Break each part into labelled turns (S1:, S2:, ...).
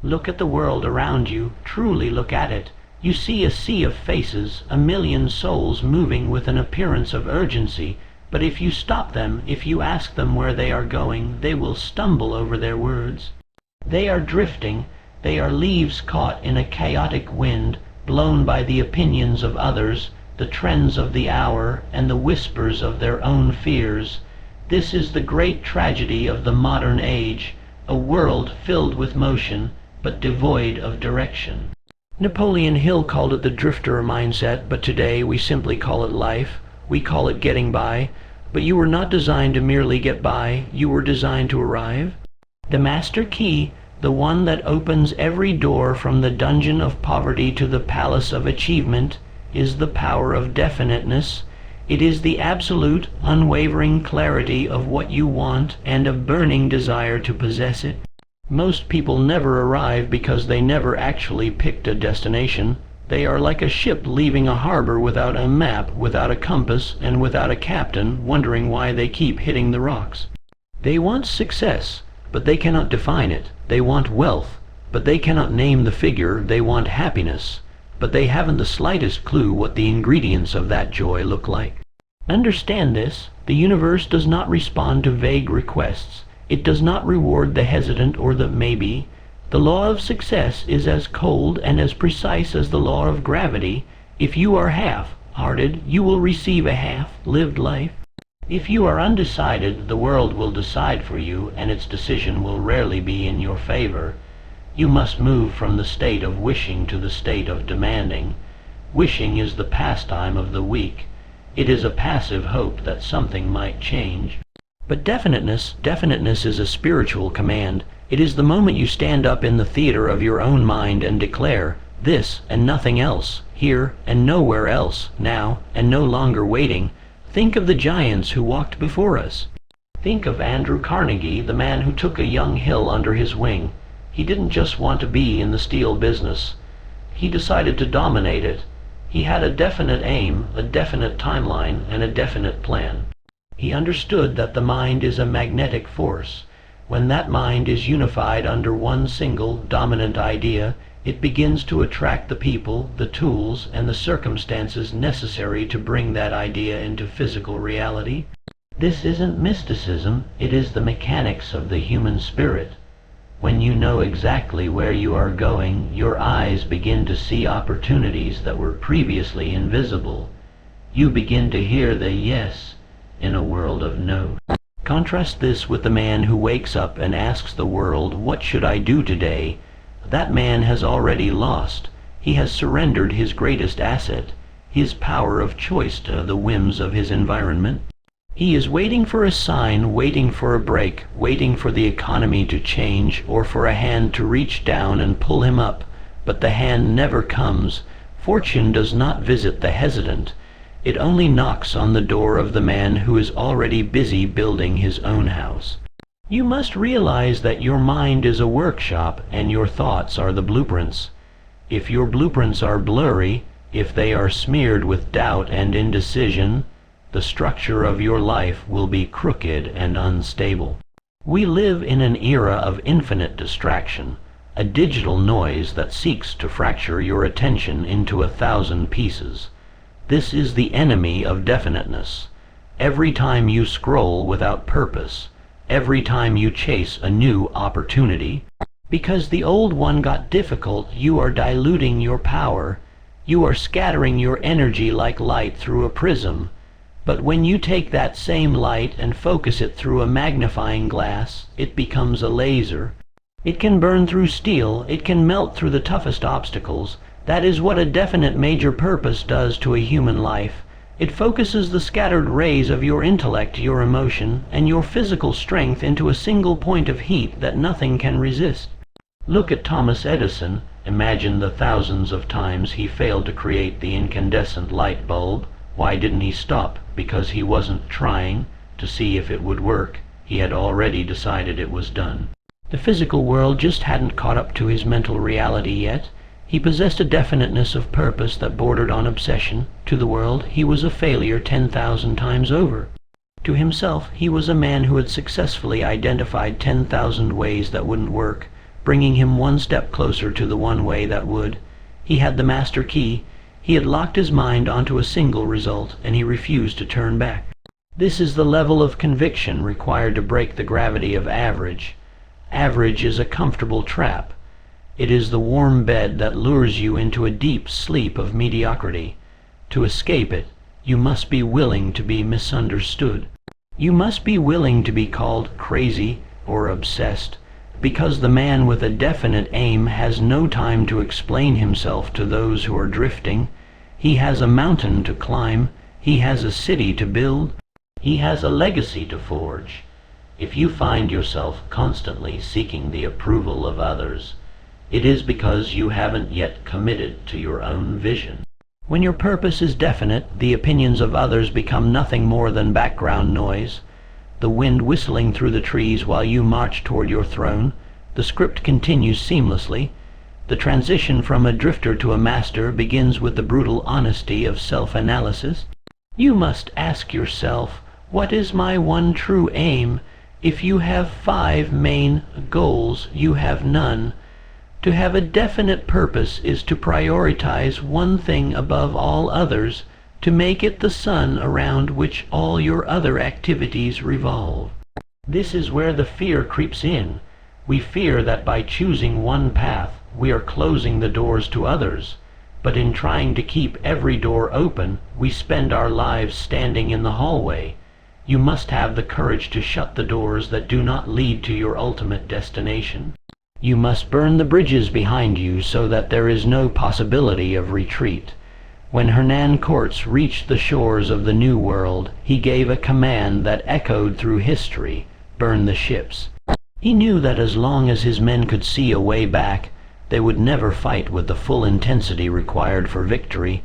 S1: Look at the world around you, truly look at it. You see a sea of faces, a million souls moving with an appearance of urgency, but if you stop them, if you ask them where they are going, they will stumble over their words. They are drifting, they are leaves caught in a chaotic wind, blown by the opinions of others, the trends of the hour, and the whispers of their own fears. This is the great tragedy of the modern age, a world filled with motion, but devoid of direction. Napoleon Hill called it the drifter mindset, but today we simply call it life. We call it getting by. But you were not designed to merely get by, you were designed to arrive. The Master Key, the one that opens every door from the dungeon of poverty to the palace of achievement, is the power of definiteness. It is the absolute, unwavering clarity of what you want and a burning desire to possess it. Most people never arrive because they never actually picked a destination. They are like a ship leaving a harbor without a map, without a compass, and without a captain, wondering why they keep hitting the rocks. They want success, but they cannot define it. They want wealth, but they cannot name the figure. They want happiness, but they haven't the slightest clue what the ingredients of that joy look like. Understand this. The universe does not respond to vague requests. It does not reward the hesitant or the maybe. The law of success is as cold and as precise as the law of gravity. If you are half-hearted, you will receive a half-lived life. If you are undecided, the world will decide for you, and its decision will rarely be in your favor. You must move from the state of wishing to the state of demanding. Wishing is the pastime of the weak. It is a passive hope that something might change. But definiteness is a spiritual command. It is the moment you stand up in the theater of your own mind and declare, this and nothing else, here and nowhere else, now and no longer waiting. Think of the giants who walked before us. Think of Andrew Carnegie, the man who took a young hill under his wing. He didn't just want to be in the steel business. He decided to dominate it. He had a definite aim, a definite timeline, and a definite plan. He understood that the mind is a magnetic force. When that mind is unified under one single dominant idea, it begins to attract the people, the tools, and the circumstances necessary to bring that idea into physical reality. This isn't mysticism, it is the mechanics of the human spirit. When you know exactly where you are going, your eyes begin to see opportunities that were previously invisible. You begin to hear the yes in a world of no. Contrast this with the man who wakes up and asks the world, what should I do today? That man has already lost. He has surrendered his greatest asset, his power of choice, to the whims of his environment. He is waiting for a sign, waiting for a break, waiting for the economy to change, or for a hand to reach down and pull him up. But the hand never comes. Fortune does not visit the hesitant. It only knocks on the door of the man who is already busy building his own house. You must realize that your mind is a workshop and your thoughts are the blueprints. If your blueprints are blurry, if they are smeared with doubt and indecision, the structure of your life will be crooked and unstable. We live in an era of infinite distraction, a digital noise that seeks to fracture your attention into 1,000 pieces. This is the enemy of definiteness. Every time you scroll without purpose, every time you chase a new opportunity, because the old one got difficult, you are diluting your power. You are scattering your energy like light through a prism. But when you take that same light and focus it through a magnifying glass, it becomes a laser. It can burn through steel, it can melt through the toughest obstacles. That is what a definite major purpose does to a human life. It focuses the scattered rays of your intellect, your emotion, and your physical strength into a single point of heat that nothing can resist. Look at Thomas Edison. Imagine the thousands of times he failed to create the incandescent light bulb. Why didn't he stop? Because he wasn't trying to see if it would work. He had already decided it was done. The physical world just hadn't caught up to his mental reality yet. He possessed a definiteness of purpose that bordered on obsession. To the world, he was a failure 10,000 times over. To himself, he was a man who had successfully identified 10,000 ways that wouldn't work. bringing him one step closer to the one way that would. He had the master key. He had locked his mind onto a single result, and he refused to turn back. This is the level of conviction required to break the gravity of average. Average is a comfortable trap. It is the warm bed that lures you into a deep sleep of mediocrity. To escape it, you must be willing to be misunderstood. You must be willing to be called crazy or obsessed, because the man with a definite aim has no time to explain himself to those who are drifting. He has a mountain to climb. He has a city to build. He has a legacy to forge. If you find yourself constantly seeking the approval of others, it is because you haven't yet committed to your own vision. When your purpose is definite, the opinions of others become nothing more than background noise. The wind whistling through the trees while you march toward your throne. The script continues seamlessly. The transition from a drifter to a master begins with the brutal honesty of self-analysis. You must ask yourself, what is my one true aim? If you have 5 main goals, you have none. To have a definite purpose is to prioritize one thing above all others, to make it the sun around which all your other activities revolve. This is where the fear creeps in. We fear that by choosing one path, we are closing the doors to others. But in trying to keep every door open, we spend our lives standing in the hallway. You must have the courage to shut the doors that do not lead to your ultimate destination. You must burn the bridges behind you so that there is no possibility of retreat. When Hernan Cortes reached the shores of the New World, he gave a command that echoed through history: burn the ships. He knew that as long as his men could see a way back, they would never fight with the full intensity required for victory.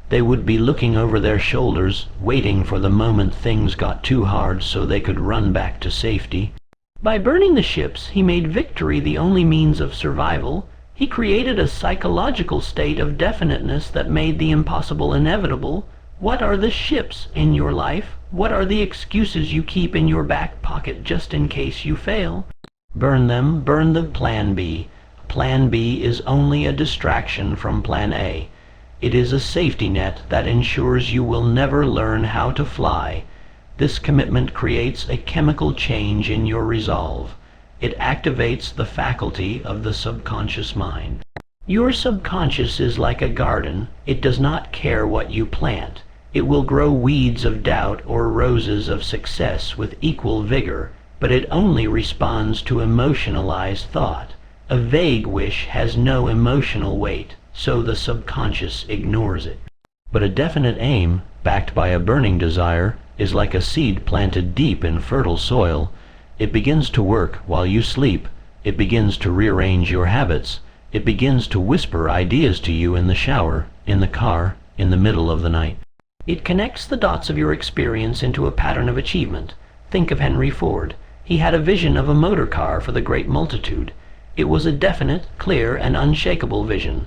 S1: They would be looking over their shoulders, waiting for the moment things got too hard so they could run back to safety. By burning the ships, he made victory the only means of survival. He created a psychological state of definiteness that made the impossible inevitable. What are the ships in your life? What are the excuses you keep in your back pocket just in case you fail? Burn them, burn the Plan B. Plan B is only a distraction from Plan A. It is a safety net that ensures you will never learn how to fly. This commitment creates a chemical change in your resolve. It activates the faculty of the subconscious mind. Your subconscious is like a garden. It does not care what you plant. It will grow weeds of doubt or roses of success with equal vigor, but it only responds to emotionalized thought. A vague wish has no emotional weight, so the subconscious ignores it. But a definite aim, backed by a burning desire, is like a seed planted deep in fertile soil. It begins to work while you sleep. It begins to rearrange your habits. It begins to whisper ideas to you in the shower, in the car, in the middle of the night. It connects the dots of your experience into a pattern of achievement. Think of Henry Ford. He had a vision of a motor car for the great multitude. It was a definite, clear, and unshakable vision.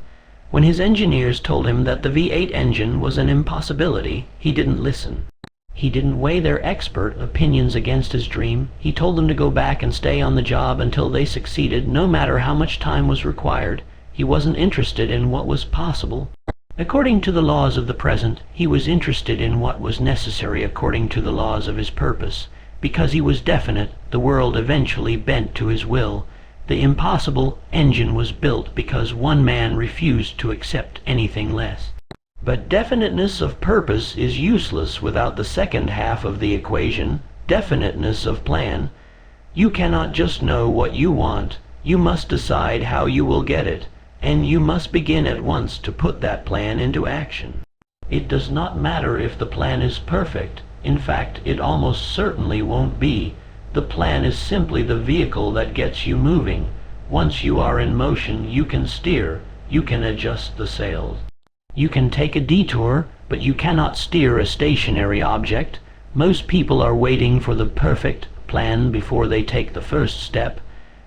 S1: When his engineers told him that the V8 engine was an impossibility, he didn't listen. He didn't weigh their expert opinions against his dream. He told them to go back and stay on the job until they succeeded, no matter how much time was required. He wasn't interested in what was possible. According to the laws of the present, he was interested in what was necessary according to the laws of his purpose. Because he was definite, the world eventually bent to his will. The impossible engine was built because one man refused to accept anything less. But definiteness of purpose is useless without the second half of the equation, definiteness of plan. You cannot just know what you want. You must decide how you will get it, and you must begin at once to put that plan into action. It does not matter if the plan is perfect. In fact, it almost certainly won't be. The plan is simply the vehicle that gets you moving. Once you are in motion, you can steer. You can adjust the sails. You can take a detour, but you cannot steer a stationary object. Most people are waiting for the perfect plan before they take the first step.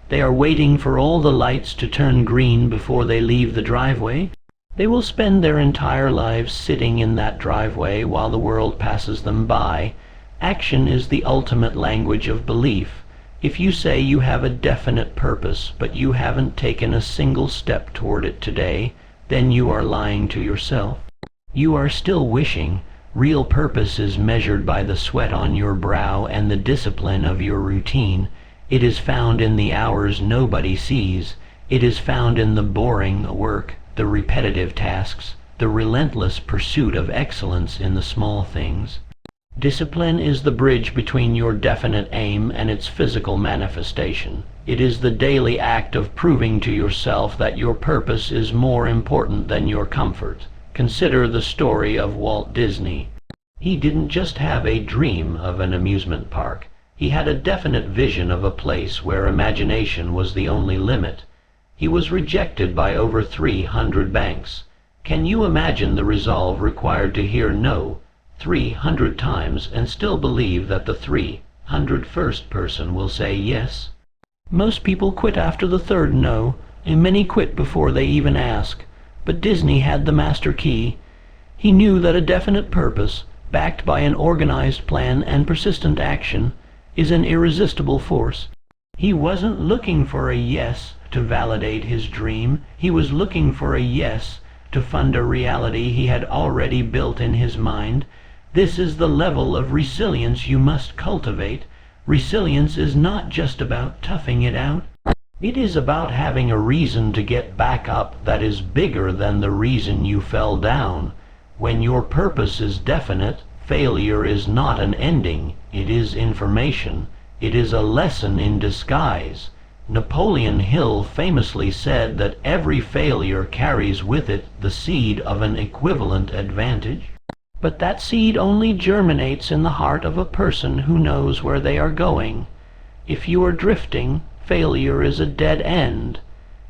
S1: They are waiting for all the lights to turn green before they leave the driveway. They will spend their entire lives sitting in that driveway while the world passes them by. Action is the ultimate language of belief. If you say you have a definite purpose, but you haven't taken a single step toward it today, then you are lying to yourself. You are still wishing. Real purpose is measured by the sweat on your brow and the discipline of your routine. It is found in the hours nobody sees. It is found in the boring work, the repetitive tasks, the relentless pursuit of excellence in the small things. Discipline is the bridge between your definite aim and its physical manifestation. It is the daily act of proving to yourself that your purpose is more important than your comfort. Consider the story of Walt Disney. He didn't just have a dream of an amusement park. He had a definite vision of a place where imagination was the only limit. He was rejected by over 300 banks. Can you imagine the resolve required to hear no 300 times and still believe that the 301st person will say yes? Most people quit after the third no, and many quit before they even ask. But Disney had the master key. He knew that a definite purpose, backed by an organized plan and persistent action, is an irresistible force. He wasn't looking for a yes to validate his dream. He was looking for a yes to fund a reality he had already built in his mind. This is the level of resilience you must cultivate. Resilience is not just about toughing it out. It is about having a reason to get back up that is bigger than the reason you fell down. When your purpose is definite, failure is not an ending. It is information. It is a lesson in disguise. Napoleon Hill famously said that every failure carries with it the seed of an equivalent advantage. But that seed only germinates in the heart of a person who knows where they are going. If you are drifting, failure is a dead end.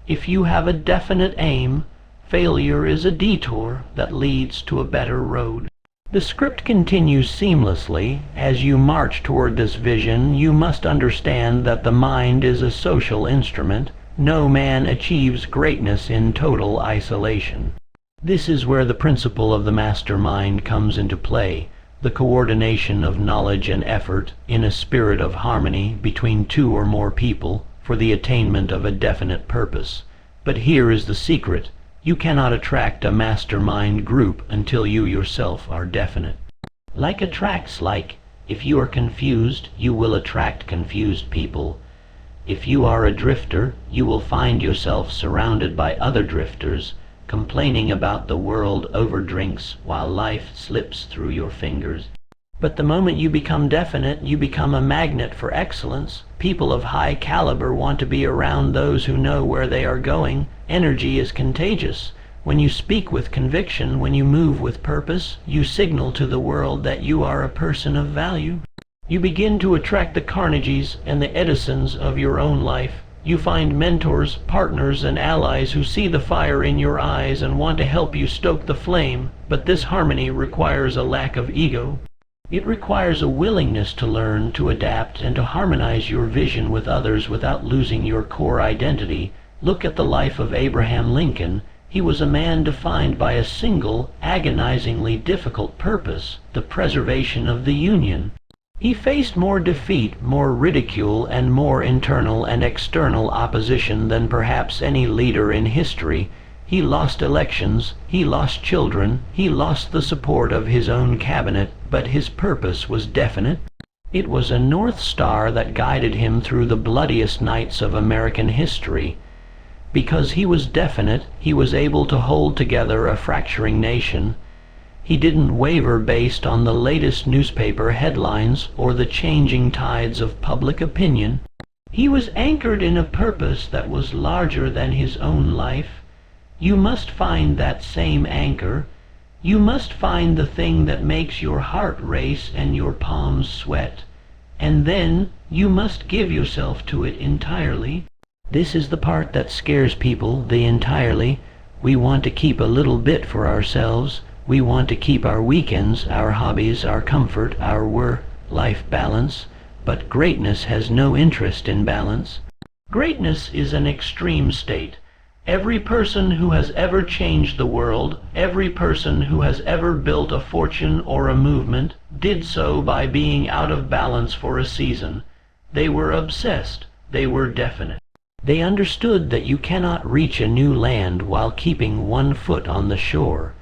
S1: If you have a definite aim, failure is a detour that leads to a better road. The script continues seamlessly. As you march toward this vision, you must understand that the mind is a social instrument. No man achieves greatness in total isolation. This is where the principle of the mastermind comes into play, the coordination of knowledge and effort in a spirit of harmony between two or more people for the attainment of a definite purpose. But here is the secret. You cannot attract a mastermind group until you yourself are definite. Like attracts like. If you are confused, you will attract confused people. If you are a drifter, you will find yourself surrounded by other drifters, complaining about the world over drinks while life slips through your fingers. But the moment you become definite, you become a magnet for excellence. People of high caliber want to be around those who know where they are going. Energy is contagious. When you speak with conviction, when you move with purpose, you signal to the world that you are a person of value. You begin to attract the Carnegies and the Edisons of your own life. You find mentors, partners, and allies who see the fire in your eyes and want to help you stoke the flame. But this harmony requires a lack of ego. It requires a willingness to learn, to adapt, and to harmonize your vision with others without losing your core identity. Look at the life of Abraham Lincoln. He was a man defined by a single, agonizingly difficult purpose, the preservation of the Union. He faced more defeat, more ridicule, and more internal and external opposition than perhaps any leader in history. He lost elections, he lost children, he lost the support of his own cabinet, but his purpose was definite. It was a North Star that guided him through the bloodiest nights of American history. Because he was definite, he was able to hold together a fracturing nation. He didn't waver based on the latest newspaper headlines or the changing tides of public opinion. He was anchored in a purpose that was larger than his own life. You must find that same anchor. You must find the thing that makes your heart race and your palms sweat. And then you must give yourself to it entirely. This is the part that scares people, the entirely. We want to keep a little bit for ourselves. We want to keep our weekends, our hobbies, our comfort, our work-life balance. But greatness has no interest in balance. Greatness is an extreme state. Every person who has ever changed the world, every person who has ever built a fortune or a movement, did so by being out of balance for a season. They were obsessed. They were definite. They understood that you cannot reach a new land while keeping one foot on the shore.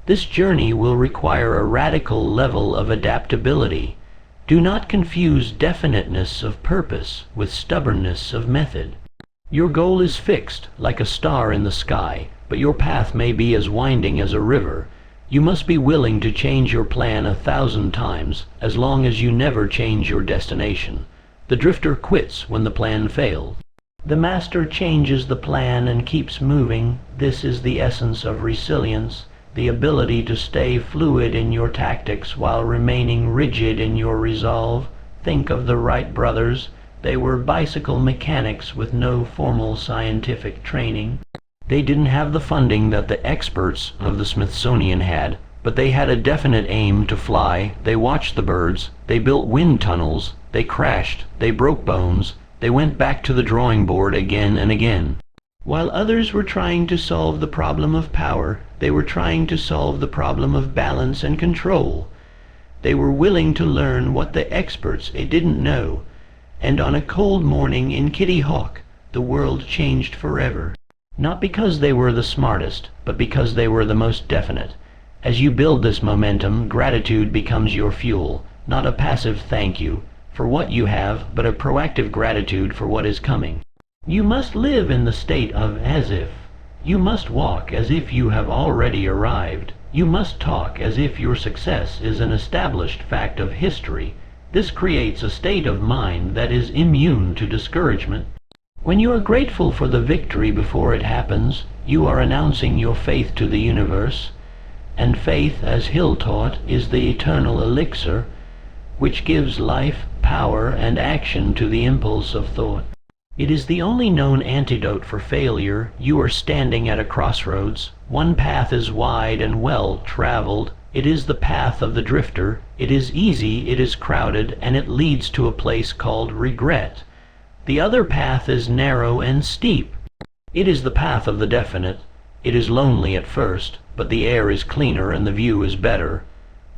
S1: This journey will require a radical level of adaptability. Do not confuse definiteness of purpose with stubbornness of method. Your goal is fixed, like a star in the sky, but your path may be as winding as a river. You must be willing to change your plan 1,000 times, as long as you never change your destination. The drifter quits when the plan fails. The master changes the plan and keeps moving. This is the essence of resilience, the ability to stay fluid in your tactics while remaining rigid in your resolve. Think of the Wright brothers. They were bicycle mechanics with no formal scientific training. They didn't have the funding that the experts of the Smithsonian had, but they had a definite aim to fly. They watched the birds. They built wind tunnels. They crashed. They broke bones. They went back to the drawing board again and again. While others were trying to solve the problem of power, they were trying to solve the problem of balance and control. They were willing to learn what the experts didn't know. And on a cold morning in Kitty Hawk, the world changed forever. Not because they were the smartest, but because they were the most definite. As you build this momentum, gratitude becomes your fuel, not a passive thank you for what you have, but a proactive gratitude for what is coming. You must live in the state of as if. You must walk as if you have already arrived. You must talk as if your success is an established fact of history. This creates a state of mind that is immune to discouragement. When you are grateful for the victory before it happens, you are announcing your faith to the universe. And faith, as Hill taught, is the eternal elixir, which gives life, power, and action to the impulse of thought. It is the only known antidote for failure. You are standing at a crossroads. One path is wide and well traveled. It is the path of the drifter. It is easy, it is crowded, and it leads to a place called regret. The other path is narrow and steep. It is the path of the definite. It is lonely at first, but the air is cleaner and the view is better.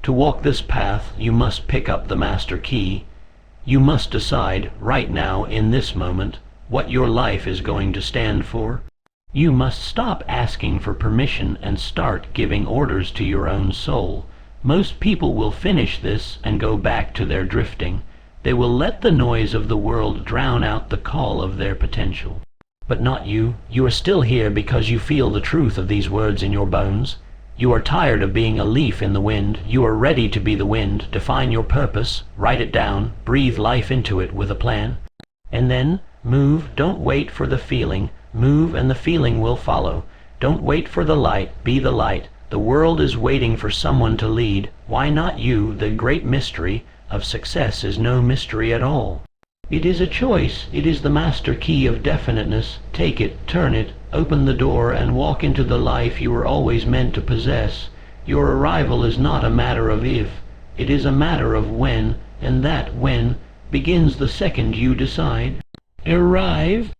S1: To walk this path, you must pick up the Master Key. You must decide, right now, in this moment, what your life is going to stand for. You must stop asking for permission and start giving orders to your own soul. Most people will finish this and go back to their drifting. They will let the noise of the world drown out the call of their potential. But not you. You are still here because you feel the truth of these words in your bones. You are tired of being a leaf in the wind. You are ready to be the wind. Define your purpose. Write it down. Breathe life into it with a plan. And then move. Don't wait for the feeling. Move and the feeling will follow. Don't wait for the light. Be the light. The world is waiting for someone to lead. Why not you? The great mystery of success is no mystery at all. It is a choice. It is the Master Key of Definiteness. Take it, turn it, open the door, and walk into the life you were always meant to possess. Your arrival is not a matter of if. It is a matter of when, and that when begins the second you decide. Arrive.